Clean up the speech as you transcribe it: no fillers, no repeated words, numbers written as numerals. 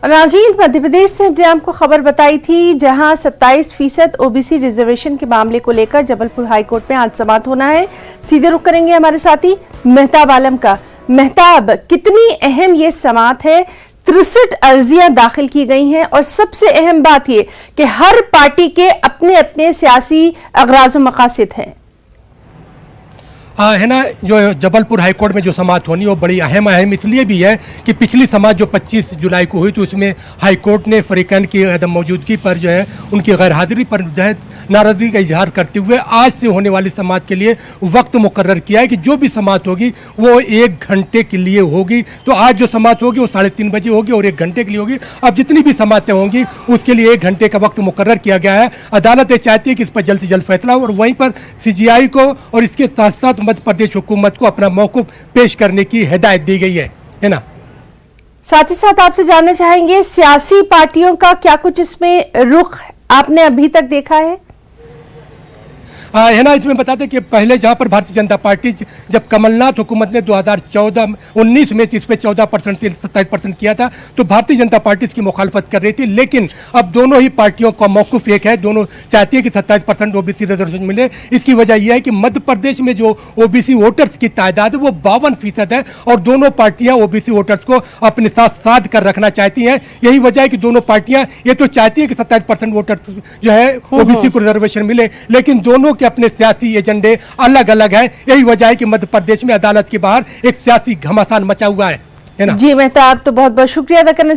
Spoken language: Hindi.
नाज़रीन, मध्य प्रदेश से हमने आपको खबर बताई थी जहां 27% ओबीसी रिजर्वेशन के मामले को लेकर जबलपुर हाईकोर्ट में आज समाअत होना है। सीधे रुख करेंगे हमारे साथी मेहताब आलम का। मेहताब, कितनी अहम ये समाअत है? 63 अर्जियां दाखिल की गई हैं और सबसे अहम बात ये कि हर पार्टी के अपने अपने सियासी अगराज़ व मकासद हैं। है ना, जो जबलपुर हाईकोर्ट में जो समाअत होनी वो बड़ी अहम इसलिए भी है कि पिछली समाअत जो 25 जुलाई को हुई तो उसमें हाईकोर्ट ने फरीकैन की अदम मौजूदगी पर जो है उनकी गैर हाजिरी पर जो है नाराजगी का इजहार करते हुए आज से होने वाली समाअत के लिए वक्त मुकर्रर किया है कि जो भी समाअत होगी वो 1 घंटे के लिए होगी। तो आज जो समाअत होगी वो 3:30 बजे होगी और 1 घंटे के लिए होगी। अब जितनी भी समाअतें होंगी उसके लिए 1 घंटे का वक्त मुकर्रर किया गया है। अदालत ये चाहती है कि इस पर जल्द से जल्द फैसला हो और वहीं पर सीजीआई को और इसके साथ साथ मध्य प्रदेश हुकूमत को अपना मौक़िफ़ पेश करने की हिदायत दी गई है ना। साथ ही साथ आपसे जानना चाहेंगे सियासी पार्टियों का क्या कुछ इसमें रुख आपने अभी तक देखा है? है ना, इसमें बताते कि पहले जहां पर भारतीय जनता पार्टी जब कमलनाथ हुकूमत ने 2014-19 में इस पर 14% से 27% किया था तो भारतीय जनता पार्टी इसकी मुखालफत कर रही थी। लेकिन अब दोनों ही पार्टियों का मौक़िफ़ एक है, दोनों चाहती है कि 27% ओबीसी रिजर्वेशन मिले। इसकी वजह यह है कि मध्य प्रदेश में जो ओबीसी वोटर्स की तादाद है वो 52% है और दोनों पार्टियां ओबीसी वोटर्स को अपने साथ साध कर रखना चाहती हैं। यही वजह है कि दोनों पार्टियां ये तो चाहती है कि 27% वोटर्स जो है ओबीसी को रिजर्वेशन मिले, लेकिन दोनों के अपने सियासी एजेंडे अलग अलग हैं। यही वजह है कि मध्य प्रदेश में अदालत के बाहर एक सियासी घमासान मचा हुआ है ना। जी मेहताब, तो बहुत बहुत शुक्रिया अदा करना